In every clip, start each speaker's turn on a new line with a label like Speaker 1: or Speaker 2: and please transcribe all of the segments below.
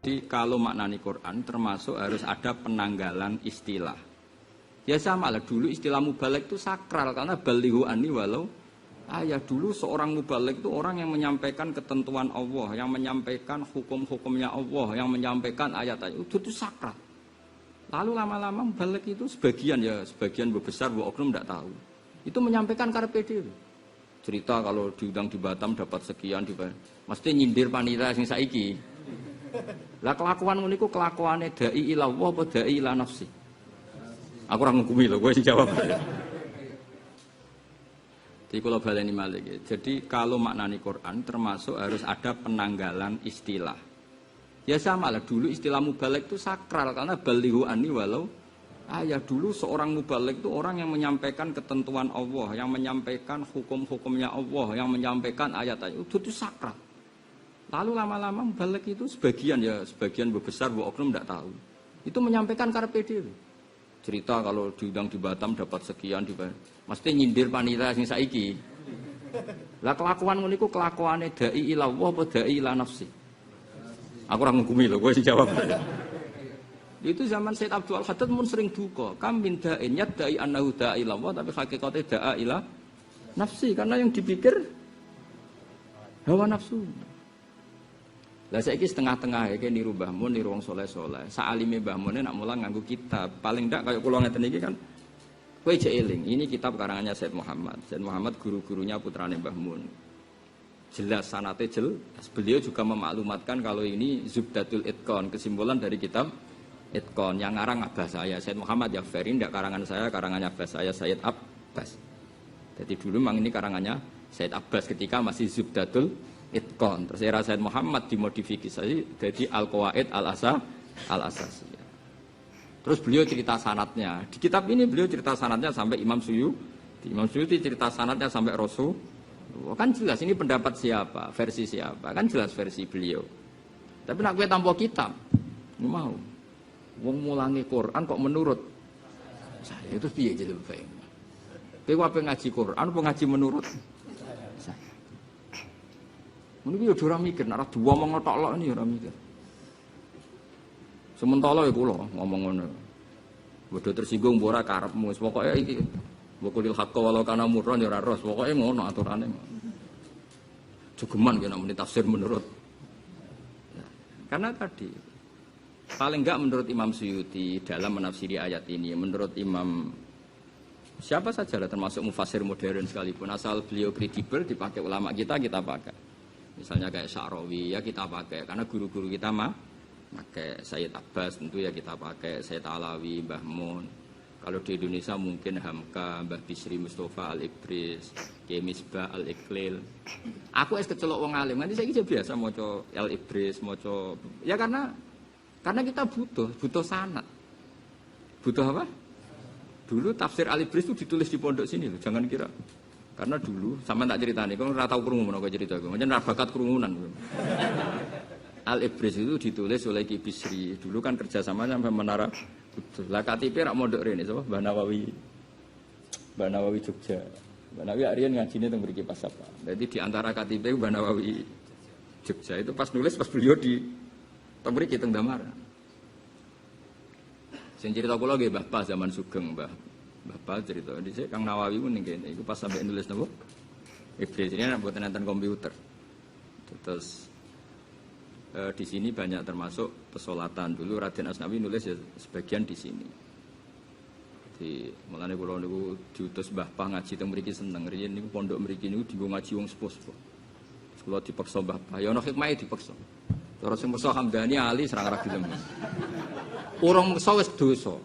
Speaker 1: Jadi kalau maknani Quran termasuk harus ada penanggalan istilah. Ya sama lah, dulu istilah mubaligh itu sakral karena balighu anni walau dulu seorang mubaligh itu orang yang menyampaikan ketentuan Allah, yang menyampaikan hukum-hukumnya Allah, yang menyampaikan ayat-ayat itu sakral. Lalu lama-lama mubaligh itu sebagian besar oknum tidak tahu. Itu menyampaikan karepe dhewe. Cerita kalau diundang di Batam dapat sekian mesti nyindir panitia sing saiki. Lah kelakuan ngono iku kelakuane dai ila Allah apa dai ila nafsi? Aku ora ngukumi lho, kowe sing jawab. Jadi kalau baleni malih. Jadi kalau maknani Quran termasuk harus ada penanggalan istilah. Ya sama lah, dulu istilah mubaligh itu sakral karena balighu anni walau dulu seorang mubaligh itu orang yang menyampaikan ketentuan Allah, yang menyampaikan hukum-hukumnya Allah, yang menyampaikan ayat-ayat itu sakral. Lalu lama-lama mubaligh itu sebagian besar oknum tidak tahu. Itu menyampaikan karepe dhewe. Cerita kalau diundang di Batam dapat sekian mesti nyindir panitia sing saiki. Lah kelakuan ngono iku kelakuane dai ila Allah apa dai ila nafsi? Aku ora ngukumi lho, kowe sing jawab. Itu zaman Said Abdul Al-Haddad mun sering duka. Kam min da'in yadai annahu da'i ila Allah tapi hakikate da'a ila nafsi karena yang dipikir hawa nafsu. Lah saiki setengah-tengah iki niru Mbah Mun, niru wong saleh-saleh. Saalime Mbah Mun nek mulang nganggo kitab. Paling ndak kaya kula ngeten iki kan kowe jek eling. Ini kitab karangannya Said Muhammad. Said Muhammad guru-gurunya putrane Mbah Mun. Jelas sanate jelas. Beliau juga memaklumatkan kalau ini Zubdatul Itqan, kesimpulan dari kitab Itqan yang ngarang Abbas saya. Said Muhammad Yaghfari ndak karangan saya, karangannya Abbas saya Said Abbas. Jadi dulu memang ini karangannya Said Abbas ketika masih Zubdatul Itqan. Terus era Said Muhammad dimodifikasi jadi Al-Qawaid Al-Asasiyah. Terus beliau cerita sanadnya. Di kitab ini beliau cerita sanadnya sampai Imam Suyuti. Imam Suyuti cerita sanadnya sampai Rasul. Kan jelas ini pendapat siapa, versi siapa. Kan jelas versi beliau. Tapi nak kowe tanpa kitab, nggak mau. Wong mulangi Quran kok menurut saya itu piye jadi baik. Kowe apa ngaji Quran apa ngaji menurut saya? Mungkin ya ora mikir, nek dua omong tok ini ora mikir. Sementara ya kula ngomong ngono. Bodho tersinggung ora karepmu, pokoke iki Bukul haqqa walau kana murran ya ora ros, pokoke ngono aturane. Jogeman kena muni tafsir menurut. Nah, karena tadi paling enggak menurut Imam Suyuti dalam menafsiri ayat ini, menurut Imam siapa saja lah termasuk mufassir modern sekalipun asal beliau kredibel dipakai ulama kita pakai. Misalnya kayak Sya'rawi ya kita pakai karena guru-guru kita pakai Sayyid Abbas tentu ya kita pakai Sayyid Alawi, Mbah Mun. Kalau di Indonesia mungkin Hamka, Mbah Bisri Mustafa Al-Ibris, Kiai Misbah Al-Iqlil. Aku es kecelok wong alim, nanti saya biasa maca Al-Ibris, maca ya karena kita butuh sanad. Butuh apa? Dulu tafsir Al-Ibris itu ditulis di pondok sini loh, jangan kira. Karena dulu sama tak ceritani, kalau ora tau krungu menawa cerita aku, macam bakat kerumunan. Al-Ibris itu ditulis oleh Ki Bisri. Dulu kan kerjasama sampai Menara Kudus. Lah KTP rak mondok rene sapa? Mbah Nawawi Jogja. Mbah Nawawi arian ngajine teng mriki pas apa. Jadi di antara KTP Mbah Nawawi Jogja itu pas nulis pas beliau di teng mriki teng Damar. Sing cerita kula nggih Mbah Pas zaman Sugeng, Mbah Pas cerita dhisik Kang Nawawi ku ning kene iku pas sampai nulis napa? Ibris ini nek mboten enten komputer. Terus di sini banyak termasuk pesolatan. Dulu Raden Asnawi nulis ya sebagian di sini. Di mulane kula niku diutus Mbah Pah ngaji teng mriki seneng. Riyen niku pondok mriki niku dienggo ngaji wong sepuh-sepuh. Kula dipaksa Mbah Pah. Ya ana hikmahe dipaksa. Cara sing meksa Hamdani Ali serang ora gelem. Urung meksa wis dosa.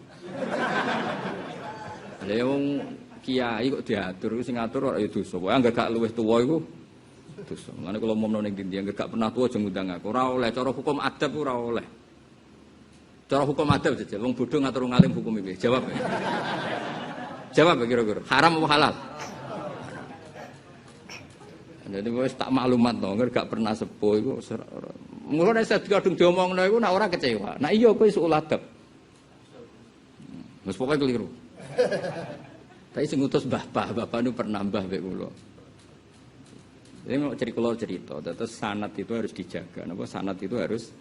Speaker 1: Lah wong kiai kok diatur sing ngatur ora ya dosa. Pokoke anggere gak luwih tuwa iku dosa. Mulane kula momno ning ndi anggere gak pernah tuwa aja ngundang aku. Ora oleh cara hukum adab ora oleh. Cara hukum adab jajal wong bodho ngatur ngalim hukum iki. Jawab. Jawab kira-kira. Haram apa halal? Jadi wis tak maklumat to, anggere gak pernah sepuh iku mula nek saya kadung diomongno iku nek ora kecewa. Nah iya kowe iso adab. Wis pokoke keliru. Tapi sing ngutus bapak niku pernah mbah mek kula. Ini mau cerita, terus sanad itu harus dijaga. Napa sanad itu harus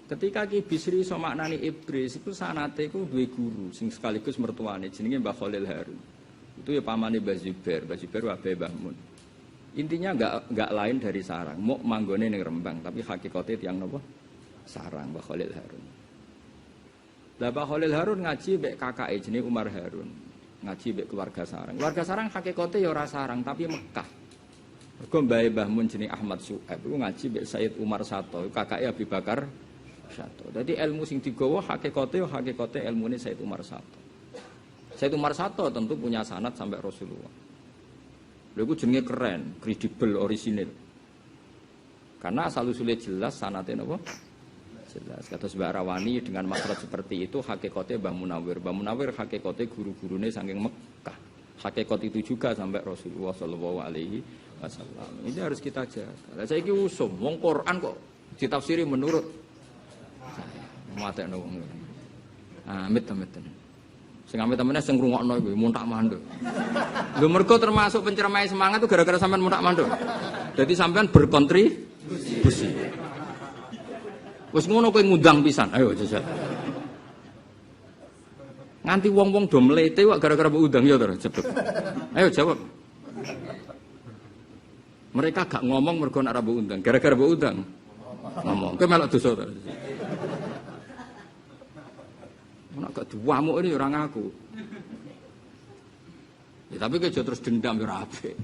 Speaker 1: Ketika Ki Bisri iso maknani iblis itu sanate iku duwe guru sing sekaligus mertuane jenenge Mbah Khalil Harun. Itu ya pamane Mbah Zubair wabe Mbah Mun. Intinya enggak lain dari sarang, mau manggone ning Rembang tapi hakikate tiyang napa? Sarang Mbah Khalil Harun. Lah Mbah Khalil Harun ngaji mbek kakake jenenge Umar Harun. Ngaji mbek keluarga sarang. Keluarga sarang hakikate ya ora sarang tapi Mekah. Mergo mbahe Mbah Mun jenenge Ahmad Syuaib iku ngaji mbek Said Umar Sato, kakake Abi Bakar Sato. Jadi ilmu sing digawa hakikate ilmune Said Umar Sato. Said Umar Sato tentu punya sanad sampai Rasulullah. Lha iku jenenge keren, kredibel, orisinil. Karena asal usulnya jelas sanate napa? Jelas. Kata Mbak Rawani dengan makhraj seperti itu hakikate Mbah Munawir. Mbah Munawir hakikate guru-gurune saking Mekah. Hakikat itu juga sampai Rasulullah sallallahu alaihi wasallam. Ini harus kita jaga. Lah saiki usum wong Quran kok ditafsiri menurut matekno wong. Amit. Sing amit-amine sing ngrungokno iku muntak manduk. Lho mergo termasuk pencermai semangat itu gara-gara sampean muntak manduk. Jadi sampean berkontribusi. Wis ngono kowe ngundang pisan. Ayo jajal. Nganti wong-wong do mlete kok gara-gara mbok undang ya to, cepet. Ayo jawab. Mereka gak ngomong mergo nek ora mbok undang, gara-gara mbok undang. Ngomong. Kowe melok dosa to. Nek gak diwamuk ini ora ngaku. Ya tapi kok terus dendam ya ora apik.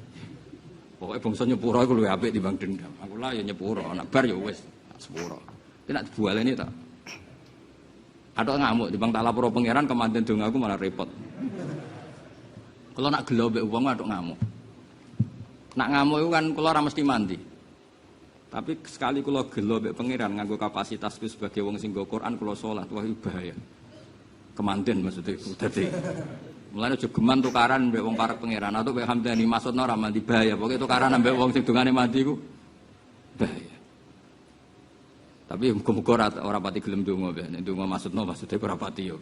Speaker 1: Pokoke bangsa nyepuro iku luwih apik timbang dendam. Aku lah ya nyepuro, nek bar ya wis sepuro. Ki nek dibualeni ta. Atok ngamuk timbang tak lapor pangeran kemanten dongaku malah repot. Kalau nak gelo mbek wong atok ngamuk. Nak ngamuk iku kan kula ora mesti mandi. Tapi sekali kula gelo mbek pangeran nganggo kapasitasku sebagai wong sing nggo Quran kula salat, wah bahaya. Kemanten maksudnya dadi. Mulane aja geman tukaran mbek wong parek pangeran atau mbek Hamdani maksudna ora mandi bahaya. Pokoke tukaran mbek wong sing dongane mandi iku bahaya. Tapi muga-muga ora pati gelem donga mbek. Nek donga maksudnya ora pati ya.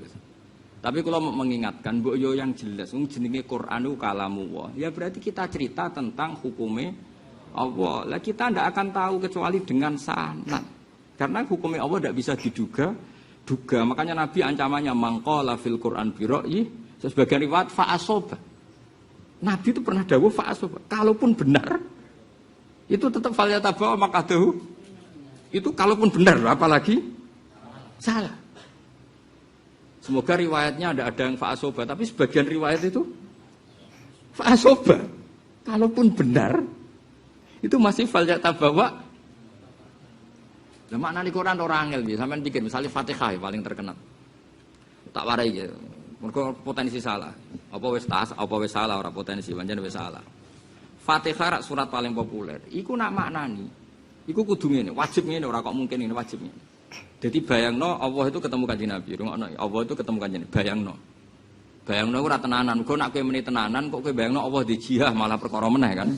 Speaker 1: Tapi kalau mau mengingatkan mbok yo yang jelas wong jenenge Quran itu kalamullah. Ya berarti kita cerita tentang hukumnya Allah. Lah kita ndak akan tahu kecuali dengan sanad. Karena hukumnya Allah ndak bisa diduga. Makanya Nabi ancamannya mangqala fil Quran bi ra'yi, sebagian riwayat fa'asoba. Nabi itu pernah dawuh fa'asoba. Kalaupun benar itu tetap falyatabawa makadahu. Itu kalaupun benar apalagi salah. Semoga riwayatnya ada yang fa'asoba, tapi sebagian riwayat itu fa'asoba. Kalaupun benar itu masih falyatabawa. Lah maknane Quran ora angel iki, sampean pikir misalnya Fatihah paling terkenal. Tak warai iki. Mergo potensi salah. Apa wis salah ora potensi, pancen wis salah. Fatihah surat paling populer. Iku nak maknani. Iku kudu ngene, wajib ngene ora kok mungkin ngene wajib ngene. Dadi bayangno Allah itu ketemu Kanjeng Nabi, rungokno Allah itu ketemu Kanjeng Nabi, bayangno. Bayangno ora tenanan, kok nak kowe meni tenanan kok kowe bayangno Allah dijihah malah perkara meneh kan.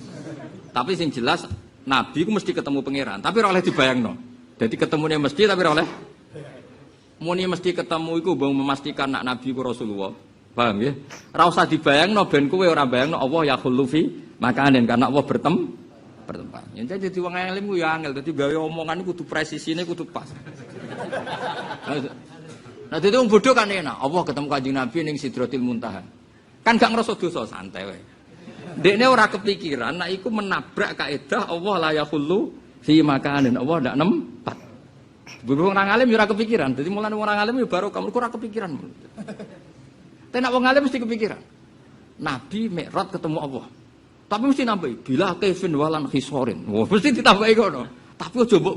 Speaker 1: Tapi sing jelas Nabi ku mesti ketemu pangeran, tapi ora oleh dibayangno. Jadi ketemunya mesti tapi oleh muni mesti ketemu iku mbok memastikan nak Nabi ku Rasulullah. Paham ya? Ora usah dibayangno ben kowe ora bayangno Allah ya khullu fi makanin karena Allah bertempat. Yen dadi wong alim ku ya angel dadi gawe omongan kudu presisine kudu pas. Nah dadi wong bodoh kan enak. Allah ketemu Kanjeng Nabi ning Sidratil Muntaha. Kan gak ngrasa dosa santai wae. Dekne ora kepikiran nek iku menabrak kaidah Allah la yakhullu fi makanin Allah ndak nempat. Wong orang alim yo ora kepikiran. Dadi mulane wong orang alim yo baru kamu ora kepikiran. Tapi nek wong alim mesti kepikiran. Nabi Mi'raj ketemu Allah. Tapi mesti nambahi bila kaifin walan khisorin. Wah, mesti ditambahi ngono. Tapi aja mbok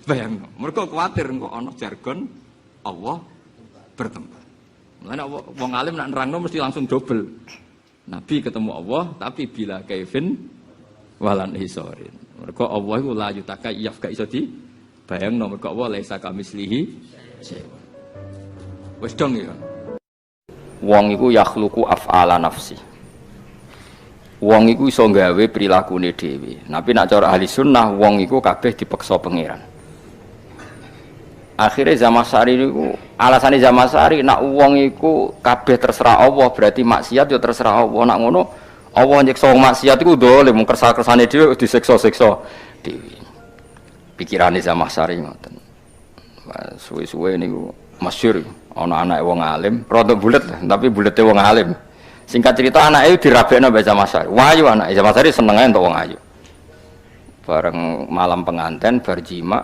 Speaker 1: bayangno. Mergo kuwatir engko ana jargon Allah bertempat. Mulane wong alim nek nerangno mesti langsung double. Nabi ketemu Allah tapi bila kaifin walan khisorin. Mergo Allah iku la yutaka yaf gak iso di bayangno mergo Allah laisa kamislihi syai'un. Wis dong ya. Wong iku yakhluqu af'ala nafsi. Wong iku iso gawe prilakune dhewe. Tapi nek cara ahli sunnah wong iku kabeh dipeksa pangeran. Akhirnya Zamasari niku alasane Zamasari nek wong iku kabeh terserah Allah berarti maksiat ya terserah Allah. Nek ngono Allah nyiksa maksiat iku dolim mung kersa-kersane dhewe disiksa-siksa dhewe. Pikirane Zamasari ngoten. Suwe-suwe niku masyhur ana anake wong alim, rada bulet tapi bulete wong alim. Singkat cerita anake dirabekno Mbak Jamasari. Wahyu anake Jamasari senenge entuk wong ayu. Bareng malam penganten bar jima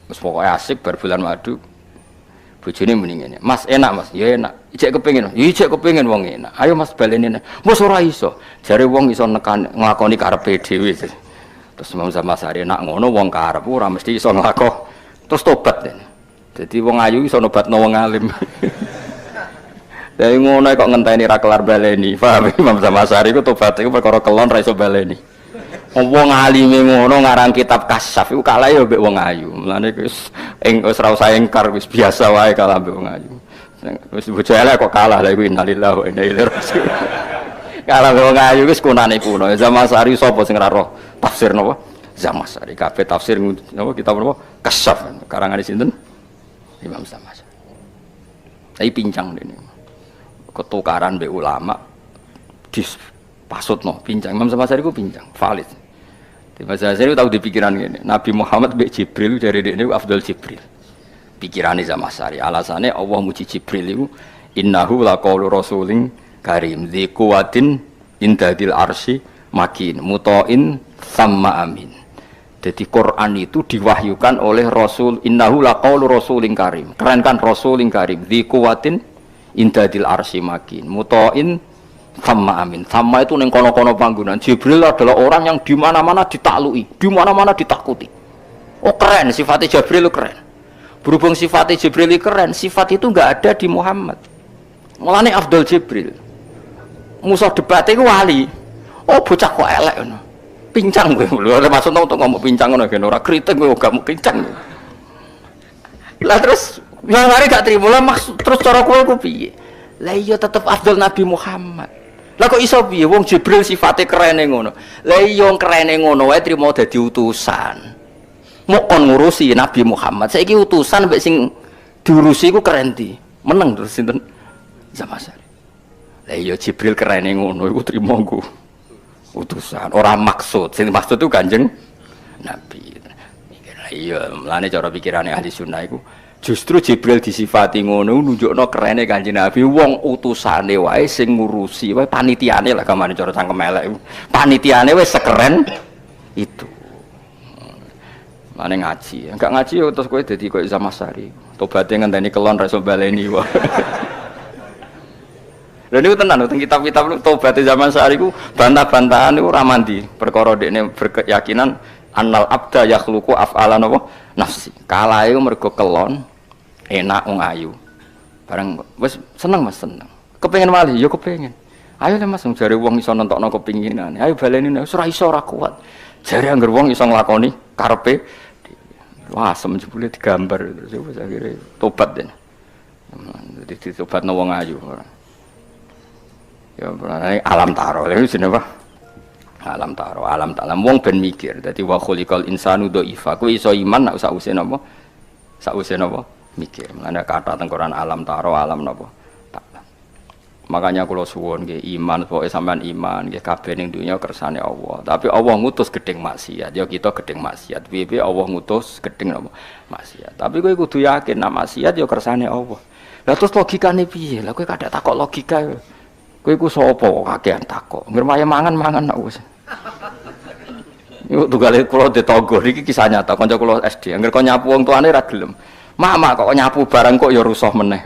Speaker 1: wis pokoke asik bar bulan madu. Bojone muni ngene, "Mas enak Mas." "Ya enak." "Ijek kepengin." "Ya ijek kepengin wong enak." "Ayo Mas baleni." "Wis ora iso." Jare wong iso nekan nglakoni karepe dhewe. Terus Imam Jamasari nak ngono wong karep ora mesti iso nglakoni. Terus tobat dene. Jadi wong ayu iso nobatno wong alim. Dari ngono kok ngenteni ra kelar baleni. Paham Imam Jamasari ku tobat iku perkara kelon ra iso baleni. Wong alime ngono ngarang kitab Kasyaf iku kalah ya mbek wong ayu. Mulane wis ora usah engkar wis biasa wae kalah mbek wong ayu. Wis bocah elek kok kalah lha iku innalillahi wa inna ilaihi raji'un. Kalah mbek wong ayu wis kunane kuno. Jamasari sapa sing ora roh tafsir napa? Jamasari kabeh tafsir napa kitab napa? Kasyaf. Karangane sinten? Imam Jamasari. Tapi pincang dene. Ketukaran mbek ulama pasutno pincang. Imam Jamasari ku pincang, valid. Imam Jamasari tahu di pikiran gini, Nabi Muhammad mbek Jibril dari dekne afdal Jibril. Pikirane Jamasari, alasane Allah muji Jibril iku innahu laqaulu rasulin karim dzi quwwatin indadil arsy makin mutain sama amin. Jadi Quran itu diwahyukan oleh Rasul innahu laqaulu rasulin karim. Keren kan rasulin karim dzi quwwatin indadil arsy makin mutain sama amin. Sama itu neng kono-kono panggunan. Jibril adalah orang yang di mana-mana ditaklui, di mana-mana ditakuti. Oh keren, sifatnya Jibril keren. Berhubung sifatnya Jibril keren, sifat itu enggak ada di Muhammad. Mulane afdal Jibril. Musuh debatnya ku wali. Oh bocah kok elek ngono. Pincang kowe. Lha maksudnya untuk ngomong pincang ngono kene ora kritik kowe gak mau pincang. Lah terus yang hari gak terima lah maksud terus cara kowe ku piye? Lah iya tetep afdal Nabi Muhammad. Lah kok iso piye wong Jibril sifate kerene ngono. Lah iya kerene ngono wae trimo dadi utusan. Mau kon ngurusi Nabi Muhammad. Saiki utusan mbek sing diurusi ku keren di. Meneng terus sinten? Jamasari. Lah iya Jibril kerene ngono iku trimo ku utusan. Ora maksud. Sing maksud itu Kanjeng Nabi. Lah iya mlane cara pikirane ahli sunnah iku justru Jibril disifati ngono nunjukno kerene Kanjeng Nabi wong utusane wae sing ngurusi wae panitiane lah gamane cara cangkem elek panitiane wis sekeren itu. Mane ngaji enggak ngaji yo terus kowe dadi koyo Jamasari tobaté ngenteni kelon ra iso baleni wae. Lha niku tenan teng kitab-kitab tobaté Jamasari ku bantah-bantahan niku ora mandi perkara dekne berkeyakinan annal abda yakhluqu af'alan apa nafsi kalae mergo kelon enak wong ayu bareng wis seneng Mas seneng kepengin malih ya kepengin ayo le Mas jare wong iso nentokno kepinginane ayo baleni wis ora iso ora kuat jare anggere wong iso nglakoni karepe wah semjebule digambar terus akhire tobat den dadi ditobatno wong ayu ya alam taro lha jenenge apa alam taro alam talam wong ben mikir dadi wa khuliqal insanu dhaifa kuwi iso iman nek sause napa sause napa mikir. Ada kata tengkoran alam taro alam napa. Makanya kula suwun nggih iman pokoke sampean iman nggih kabeh ning dunya kersane Allah. Tapi Allah ngutus gedeng maksiat. Ya kita gedeng maksiat. Piye Allah ngutus gedeng napa maksiat. Tapi kowe kudu yakin nek maksiat ya kersane Allah. Lah terus logikane piye? Lah kowe kadang takok logika. Kowe iku sapa kok kakean takok. Ngremaya mangan-mangan nek wis. Iku tugale kula ditanggo iki kisah nyata kanca kula SD. Angger kok nyapu wong tuane ra gelem. Mak kok nyapu barang kok ya rusuh meneh.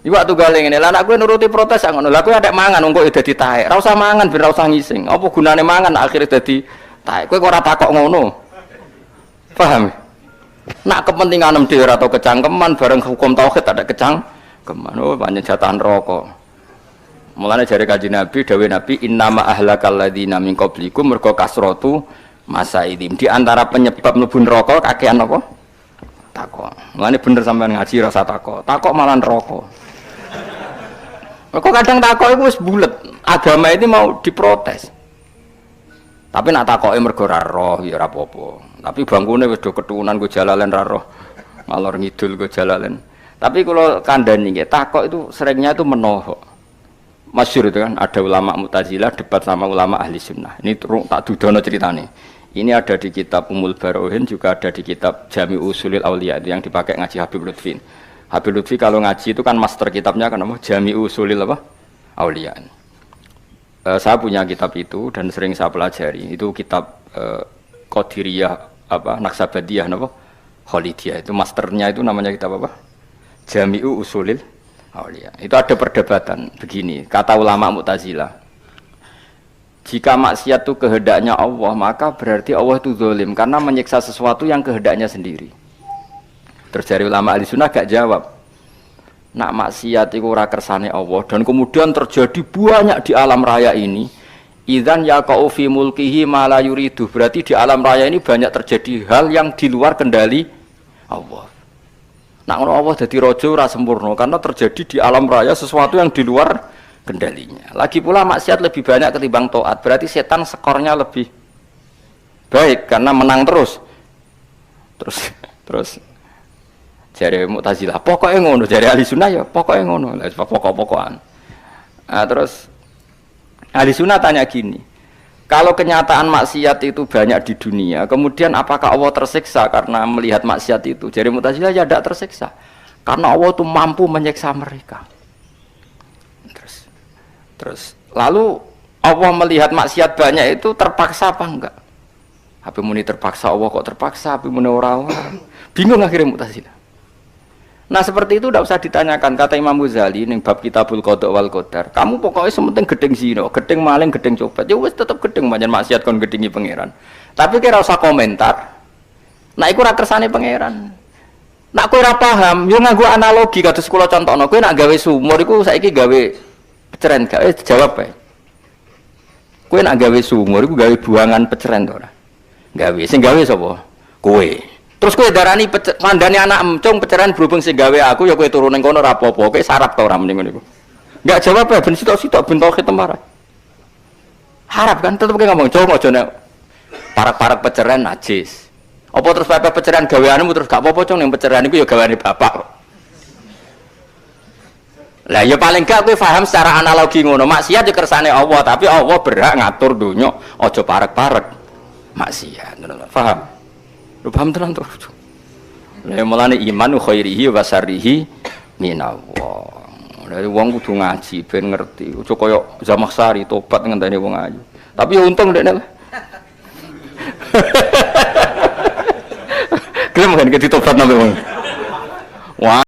Speaker 1: Iwak tunggale ngene. Lah anak kowe nuruti protes ngono. Lah kowe adek mangan wong kok ya dadi taek. Ora usah mangan ben ora usah ngising. Apa gunane mangan akhire dadi taek. Kowe kok ora takok ngono. Paham? Nak kepentinganem dhewe ora tau kecangkeman bareng hukum tauhid ada kecangkeman. Oh pancen jatahan rokok. Mulane jare Kanjeng Nabi dawuh Nabi innama ahlakal ladzina min qablikum mergo kasratu masaidim. Di antara penyebab mlebu neraka kakean apa? Takok. Mulane bener sampean ngaji rasa takok. Takok malah neraka. Kok kadang takok iku wis bulet. Agama ini mau diprotes. Tapi nak takoke mergo ora roh ya ora apa-apa. Tapi bangkune wis do ketunan go jalalen ra roh. Ngalor ngidul go jalalen. Tapi kalau kandhani nggih takok itu seringnya itu menohok. Masyhur itu kan ada ulama Mu'tazilah debat sama ulama ahli sunnah. Ini tak dudono ceritane. Ini ada di kitab Ummul Barohin, juga ada di kitab Jami Usulil Aulia yang dipakai ngaji Habib Lutfi. Habib Lutfi kalau ngaji itu kan master kitabnya kan apa? Jami Usulil apa? Aulia. Saya punya kitab itu dan sering saya pelajari. Itu kitab Qadiriyah apa? Naksabandiyah apa? Khalidiyah. Itu masternya itu namanya kitab apa? Jami'u Usulil Aulia. Itu ada perdebatan begini. Kata ulama Mu'tazilah. Jika maksiat itu kehendaknya Allah, maka berarti Allah itu zalim karena menyiksa sesuatu yang kehendaknya sendiri. Terus dari ulama ahli sunnah gak jawab. Nak maksiat itu ora kersane Allah dan kemudian terjadi banyak di alam raya ini. Idzan yaqa'u fi mulkihi ma la yuridu. Berarti di alam raya ini banyak terjadi hal yang di luar kendali Allah. Nak ngono Allah dadi raja ora sempurna karena terjadi di alam raya sesuatu yang di luar kendalinya. Lagi pula maksiat lebih banyak ketimbang taat. Berarti setan skornya lebih baik karena menang terus. Terus jare Mu'tazilah, pokoknya ngono, jare ahli sunnah ya pokoknya ngono. Lah pokok-pokokan. Nah, terus ahli sunnah tanya gini. Kalau kenyataan maksiat itu banyak di dunia, kemudian apakah Allah tersiksa karena melihat maksiat itu? Jare Mu'tazilah ya tidak tersiksa. Karena Allah itu mampu menyiksa mereka. Terus lalu Allah melihat maksiat banyak itu terpaksa apa enggak? Apa muni terpaksa Allah kok terpaksa, apa muni ora? Bingung akhirnya Mu'tazilah. Nah seperti itu tidak usah ditanyakan, kata Imam Ghazali ning bab Kitabul Qada wal Qadar. Kamu pokoknya sementing gedeng zina, gedeng maling, gedeng copet, ya wis tetep gedeng pancen maksiat kon gedhengi pangeran. Tapi kira usah komentar. Nah iku ora kersane pangeran. Nak kowe ora paham, yo nganggo analogi kados kula contohno, kowe nak gawe sumur iku saiki gawe peceren gak jawab ae. Kowe nak gawe sumur iku gawe buangan peceren to ora? Gawe. Sing gawe sapa? Kowe. Terus kowe darani mandane anak emcung peceren berhubung sing gawe aku ya kowe turu ning kono ora apa-apa. Kowe sarap to ora mending ngono iku. Enggak jawab ae ben sitok-sitok ben tauhid temara. Harap kan tetep kowe ngomong cung aja nek parak-parak peceren najis. Apa terus pepe peceren gaweanmu terus gak apa-apa cung ning peceren iku ya gaweane bapak. Lah ya paling gak kowe paham secara analogi ngono. Maksiat ya kersane Allah, tapi Allah berhak ngatur donya aja parek-parek maksiat. Paham? Lu paham tenan to? Lah mulane iman khairihi wa syarrihi minallah. Lah wong kudu ngaji ben ngerti. Aja kaya Zamakhsyari tobat ngenteni wong ayu. Tapi ya untung ndekne lah. Gelem kan ketitobat nang wong. Wah